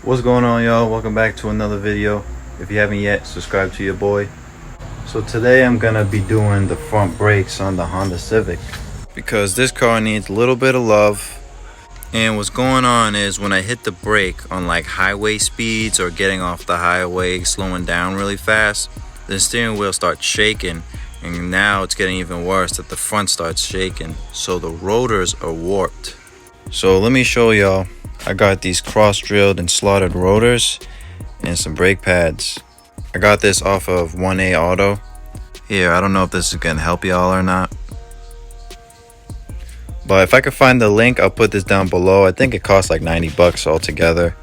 What's going on, y'all? Welcome back to another video. If you haven't yet, subscribe to your boy. So today I'm gonna be doing the front brakes on the Honda Civic because this car needs a little bit of love. And what's going on is when I hit the brake on like highway speeds or getting off the highway, slowing down really fast, the steering wheel starts shaking, and now it's getting even worse that the front starts shaking, so the rotors are warped. So let me show y'all. I got these cross-drilled and slotted rotors and some brake pads. I got this off of 1A Auto. Here, I don't know if this is gonna help y'all or not, but if I could find the link, I'll put this down below. I think it costs like 90 bucks altogether,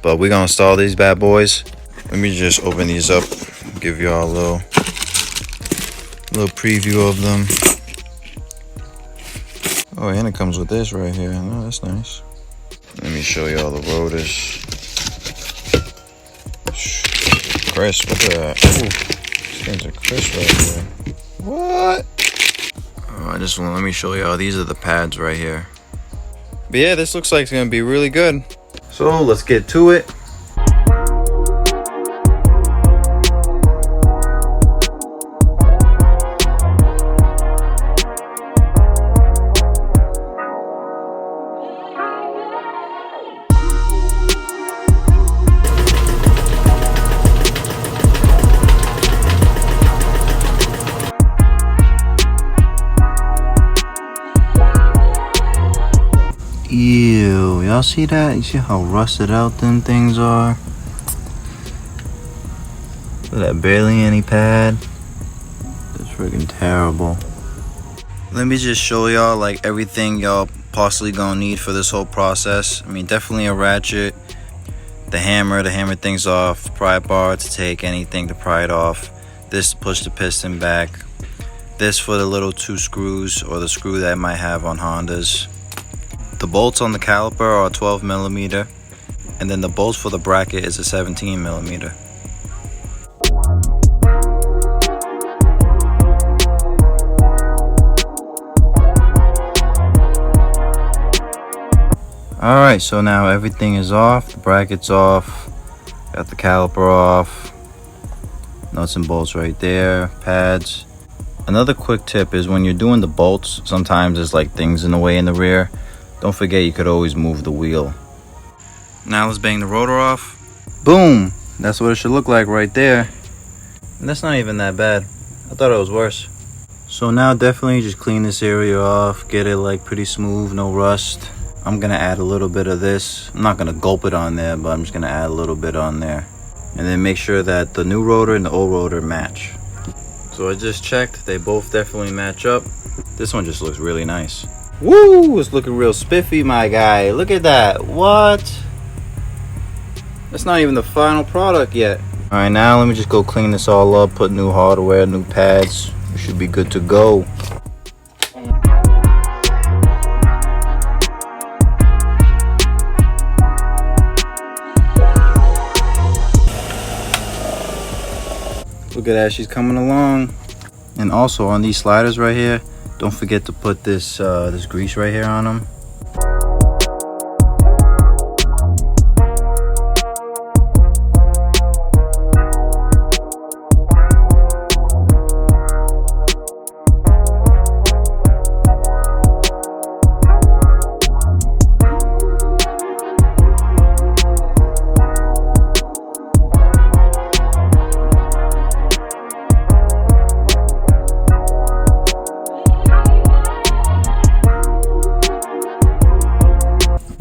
but we're gonna install these bad boys. Let me just open these up, give y'all a little preview of them. Oh, and it comes with this right here. Oh, that's nice. Let me show y'all the rotors. Crisp, look at that. Ooh, these things are crisp right here. What? Oh, let me show y'all. These are the pads right here. But yeah, this looks like it's gonna be really good. So let's get to it. Ew, y'all see that? You see how rusted out them things are? Look at that, barely any pad. That's freaking terrible. Let me just show y'all like everything y'all possibly gonna need for this whole process. I mean, definitely a ratchet, the hammer to hammer things off, pry bar to take anything to pry it off, this to push the piston back, this for the little 2 screws or the screw that I might have on Hondas. The bolts on the caliper are 12mm, and then the bolts for the bracket is a 17mm. Alright, so now everything is off, the bracket's off, got the caliper off, nuts and bolts right there, pads. Another quick tip is when you're doing the bolts, sometimes there's like things in the way in the rear. Don't forget you could always move the wheel. Now let's bang the rotor off. Boom! That's what it should look like right there. And that's not even that bad. I thought it was worse. So now definitely just clean this area off. Get it like pretty smooth, no rust. I'm gonna add a little bit of this. I'm not gonna gulp it on there, but I'm just gonna add a little bit on there. And then make sure that the new rotor and the old rotor match. So I just checked. They both definitely match up. This one just looks really nice. Woo! It's looking real spiffy, my guy. Look at that. What? That's not even the final product yet. Alright, now let me just go clean this all up, put new hardware, new pads. We should be good to go. Look at that, she's coming along. And also on these sliders right here, don't forget to put this this grease right here on them.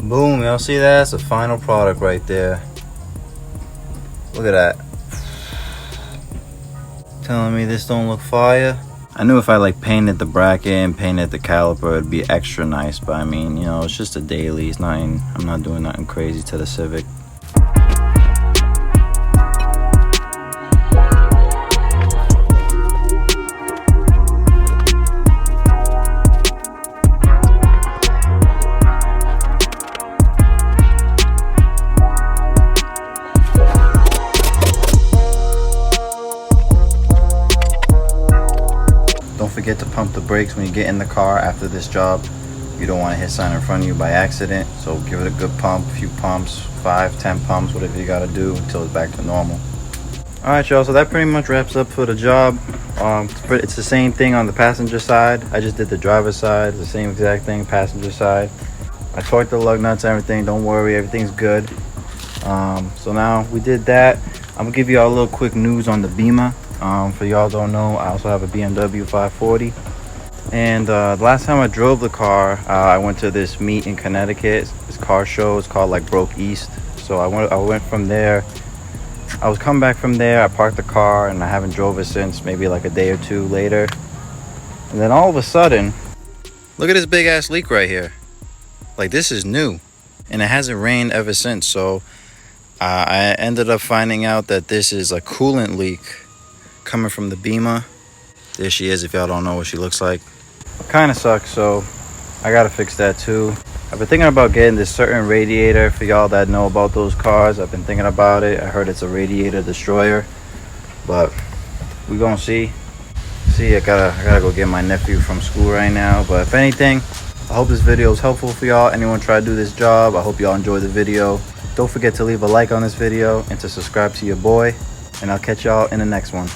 Boom, y'all see that? That's the final product right there. Look at that. Telling me this don't look fire? I knew if I like painted the bracket and painted the caliper, it'd be extra nice, but I mean, you know, it's just a daily. It's nothing, I'm not doing nothing crazy to the Civic. Don't forget to pump the brakes when you get in the car after this job. You don't want to hit something in front of you by accident. So give it a good pump, a few pumps, 5-10 pumps, whatever you got to do until it's back to normal. All right, y'all, so that pretty much wraps up for the job. It's the same thing on the passenger side. I just did the driver's side. It's the same exact thing, passenger side. I torqued the lug nuts, everything. Don't worry, everything's good. So now we did that. I'm gonna give you all a little quick news on the Beamer. For y'all don't know, I also have a BMW 540. And the last time I drove the car, I went to this meet in Connecticut. This car show. It's called like Broke East. So I went from there. I was coming back from there. I parked the car and I haven't drove it since, maybe like a day or two later. And then all of a sudden, look at this big ass leak right here. Like, this is new and it hasn't rained ever since. So I ended up finding out that this is a coolant leak coming from the Beamer. There she is, if y'all don't know what she looks like. Kind of sucks, so I gotta fix that too. I've been thinking about getting this certain radiator. For y'all that know about those cars, I've been thinking about it. I heard it's a radiator destroyer, but we gonna see. I gotta go get my nephew from school right now. But if anything, I hope this video is helpful for y'all. Anyone try to do this job, I hope y'all enjoy the video. Don't forget to leave a like on this video and to subscribe to your boy, and I'll catch y'all in the next one.